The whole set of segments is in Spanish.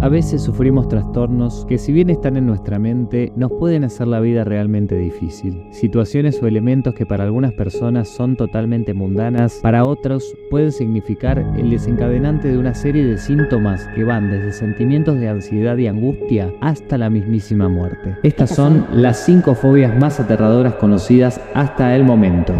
A veces sufrimos trastornos que, si bien están en nuestra mente, nos pueden hacer la vida realmente difícil. Situaciones o elementos que para algunas personas son totalmente mundanas, para otros pueden significar el desencadenante de una serie de síntomas que van desde sentimientos de ansiedad y angustia hasta la mismísima muerte. Estas son las 5 fobias más aterradoras conocidas hasta el momento.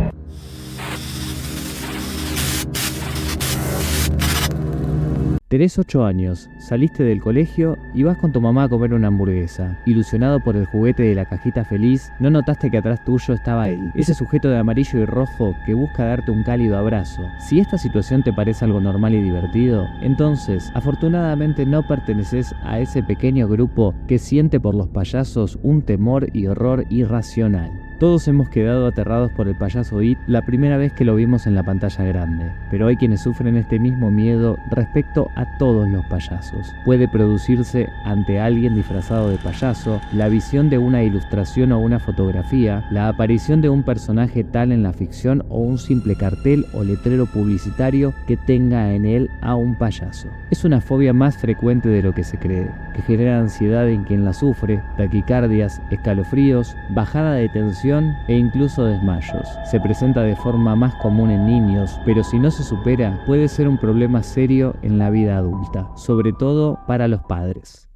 Tenés 8 años, saliste del colegio y vas con tu mamá a comer una hamburguesa. Ilusionado por el juguete de la cajita feliz, no notaste que atrás tuyo estaba él, ese sujeto de amarillo y rojo que busca darte un cálido abrazo. Si esta situación te parece algo normal y divertido, entonces, afortunadamente no perteneces a ese pequeño grupo que siente por los payasos un temor y horror irracional. Todos hemos quedado aterrados por el payaso It la primera vez que lo vimos en la pantalla grande, pero hay quienes sufren este mismo miedo respecto a todos los payasos. Puede producirse ante alguien disfrazado de payaso, la visión de una ilustración o una fotografía, la aparición de un personaje tal en la ficción o un simple cartel o letrero publicitario que tenga en él a un payaso. Es una fobia más frecuente de lo que se cree, que genera ansiedad en quien la sufre, taquicardias, escalofríos, bajada de tensión e incluso desmayos. Se presenta de forma más común en niños, pero si no se supera, puede ser un problema serio en la vida adulta, sobre todo para los padres.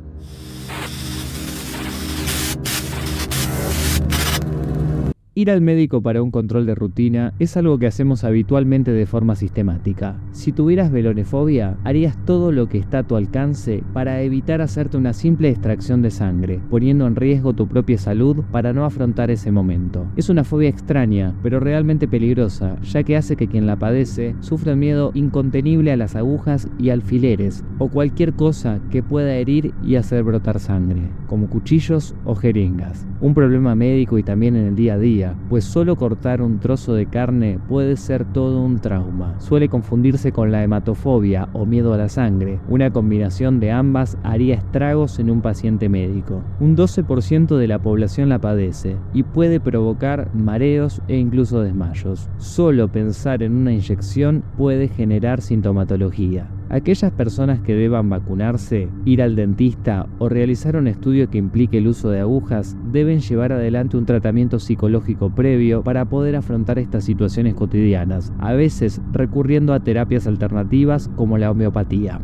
Ir al médico para un control de rutina es algo que hacemos habitualmente de forma sistemática. Si tuvieras velonefobia, harías todo lo que está a tu alcance para evitar hacerte una simple extracción de sangre, poniendo en riesgo tu propia salud para no afrontar ese momento. Es una fobia extraña, pero realmente peligrosa, ya que hace que quien la padece sufra un miedo incontenible a las agujas y alfileres, o cualquier cosa que pueda herir y hacer brotar sangre, como cuchillos o jeringas. Un problema médico y también en el día a día, pues solo cortar un trozo de carne puede ser todo un trauma. Suele confundirse con la hematofobia o miedo a la sangre. Una combinación de ambas haría estragos en un paciente médico. Un 12% de la población la padece y puede provocar mareos e incluso desmayos. Solo pensar en una inyección puede generar sintomatología. Aquellas personas que deban vacunarse, ir al dentista o realizar un estudio que implique el uso de agujas deben llevar adelante un tratamiento psicológico previo para poder afrontar estas situaciones cotidianas, a veces recurriendo a terapias alternativas como la homeopatía.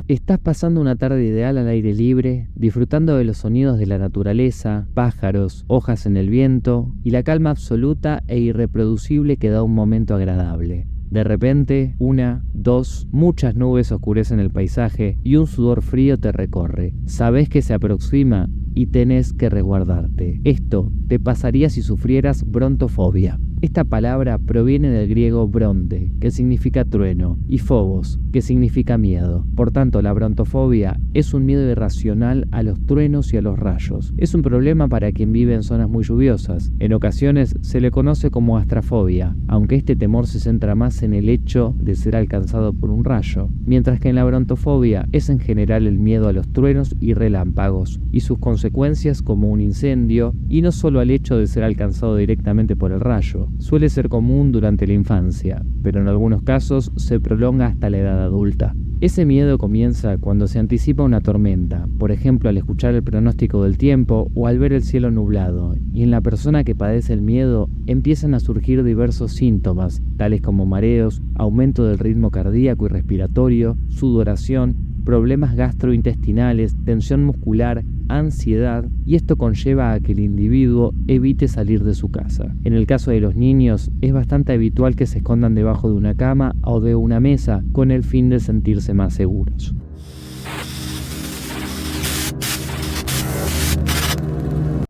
Estás pasando una tarde ideal al aire libre, disfrutando de los sonidos de la naturaleza, pájaros, hojas en el viento y la calma absoluta e irreproducible que da un momento agradable. De repente, 1, 2, muchas nubes oscurecen el paisaje y un sudor frío te recorre. Sabes que se aproxima y tenés que resguardarte. Esto te pasaría si sufrieras brontofobia. Esta palabra proviene del griego bronte, que significa trueno, y phobos, que significa miedo. Por tanto, la brontofobia es un miedo irracional a los truenos y a los rayos. Es un problema para quien vive en zonas muy lluviosas. En ocasiones se le conoce como astrafobia, aunque este temor se centra más en el hecho de ser alcanzado por un rayo, mientras que en la brontofobia es en general el miedo a los truenos y relámpagos, y sus consecuencias como un incendio, y no solo al hecho de ser alcanzado directamente por el rayo. Suele ser común durante la infancia, pero en algunos casos se prolonga hasta la edad adulta. Ese miedo comienza cuando se anticipa una tormenta, por ejemplo al escuchar el pronóstico del tiempo o al ver el cielo nublado, y en la persona que padece el miedo empiezan a surgir diversos síntomas, tales como mareos, aumento del ritmo cardíaco y respiratorio, sudoración, problemas gastrointestinales, tensión muscular, ansiedad, y esto conlleva a que el individuo evite salir de su casa. En el caso de los niños, es bastante habitual que se escondan debajo de una cama o de una mesa con el fin de sentirse más seguros.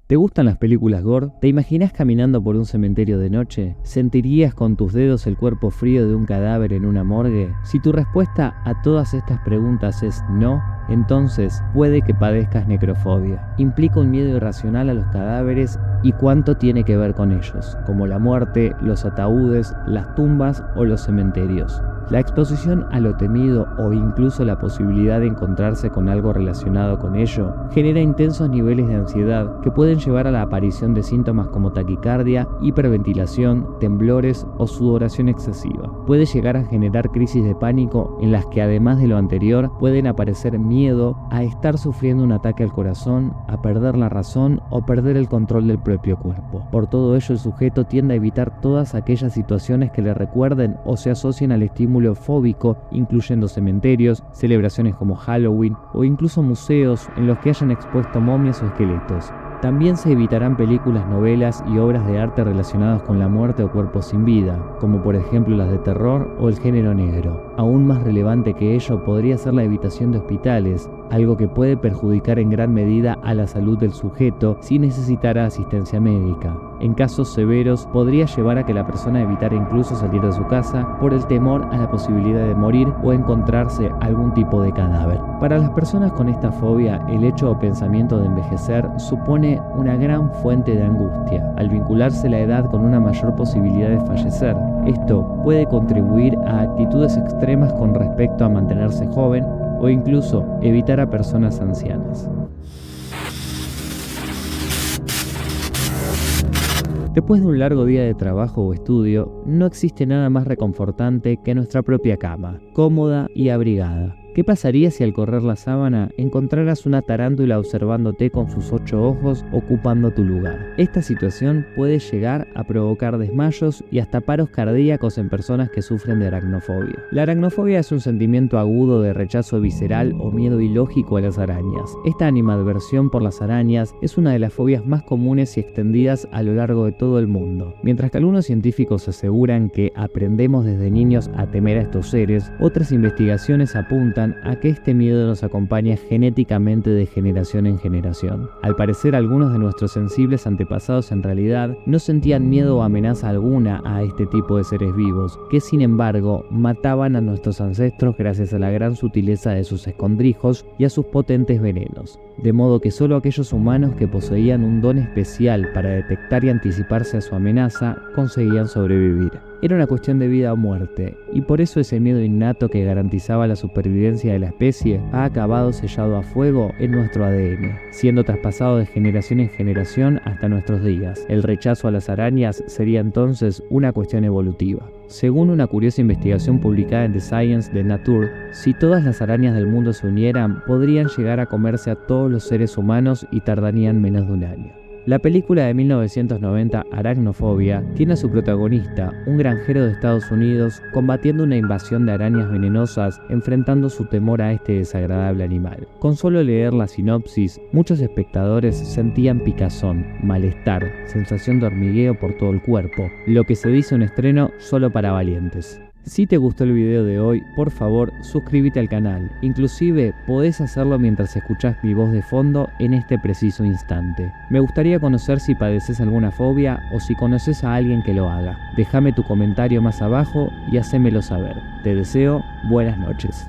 ¿Te gustan las películas gore? ¿Te imaginas caminando por un cementerio de noche? ¿Sentirías con tus dedos el cuerpo frío de un cadáver en una morgue? Si tu respuesta a todas estas preguntas es no, entonces puede que padezcas necrofobia. Implica un miedo irracional a los cadáveres y cuánto tiene que ver con ellos, como la muerte, los ataúdes, las tumbas o los cementerios. La exposición a lo temido o incluso la posibilidad de encontrarse con algo relacionado con ello genera intensos niveles de ansiedad que pueden llevar a la aparición de síntomas como taquicardia, hiperventilación, temblores o sudoración excesiva. Puede llegar a generar crisis de pánico en las que además de lo anterior pueden aparecer miedo a estar sufriendo un ataque al corazón, a perder la razón o perder el control del propio cuerpo. Por todo ello, el sujeto tiende a evitar todas aquellas situaciones que le recuerden o se asocien al estímulo fóbico, incluyendo cementerios, celebraciones como Halloween o incluso museos en los que hayan expuesto momias o esqueletos. También se evitarán películas, novelas y obras de arte relacionadas con la muerte o cuerpos sin vida, como por ejemplo las de terror o el género negro. Aún más relevante que ello podría ser la evitación de hospitales, algo que puede perjudicar en gran medida a la salud del sujeto si necesitara asistencia médica. En casos severos, podría llevar a que la persona evitara incluso salir de su casa por el temor a la posibilidad de morir o encontrarse algún tipo de cadáver. Para las personas con esta fobia, el hecho o pensamiento de envejecer supone una gran fuente de angustia, al vincularse la edad con una mayor posibilidad de fallecer. Esto puede contribuir a actitudes extremas con respecto a mantenerse joven o incluso evitar a personas ancianas. Después de un largo día de trabajo o estudio, no existe nada más reconfortante que nuestra propia cama, cómoda y abrigada. ¿Qué pasaría si al correr la sábana encontraras una tarántula observándote con sus 8 ojos ocupando tu lugar? Esta situación puede llegar a provocar desmayos y hasta paros cardíacos en personas que sufren de aracnofobia. La aracnofobia es un sentimiento agudo de rechazo visceral o miedo ilógico a las arañas. Esta animadversión por las arañas es una de las fobias más comunes y extendidas a lo largo de todo el mundo. Mientras que algunos científicos aseguran que aprendemos desde niños a temer a estos seres, otras investigaciones apuntan a que este miedo nos acompaña genéticamente de generación en generación. Al parecer, algunos de nuestros sensibles antepasados en realidad no sentían miedo o amenaza alguna a este tipo de seres vivos, que sin embargo mataban a nuestros ancestros gracias a la gran sutileza de sus escondrijos y a sus potentes venenos. De modo que solo aquellos humanos que poseían un don especial para detectar y anticiparse a su amenaza conseguían sobrevivir. Era una cuestión de vida o muerte, y por eso ese miedo innato que garantizaba la supervivencia de la especie ha acabado sellado a fuego en nuestro ADN, siendo traspasado de generación en generación hasta nuestros días. El rechazo a las arañas sería entonces una cuestión evolutiva. Según una curiosa investigación publicada en The Science de Nature, si todas las arañas del mundo se unieran, podrían llegar a comerse a todos los seres humanos y tardarían menos de un año. La película de 1990, Aracnofobia, tiene a su protagonista, un granjero de Estados Unidos, combatiendo una invasión de arañas venenosas, enfrentando su temor a este desagradable animal. Con solo leer la sinopsis, muchos espectadores sentían picazón, malestar, sensación de hormigueo por todo el cuerpo, lo que se dice un estreno solo para valientes. Si te gustó el video de hoy, por favor suscríbete al canal, inclusive podés hacerlo mientras escuchás mi voz de fondo en este preciso instante. Me gustaría conocer si padeces alguna fobia o si conoces a alguien que lo haga. Déjame tu comentario más abajo y hacémelo saber. Te deseo buenas noches.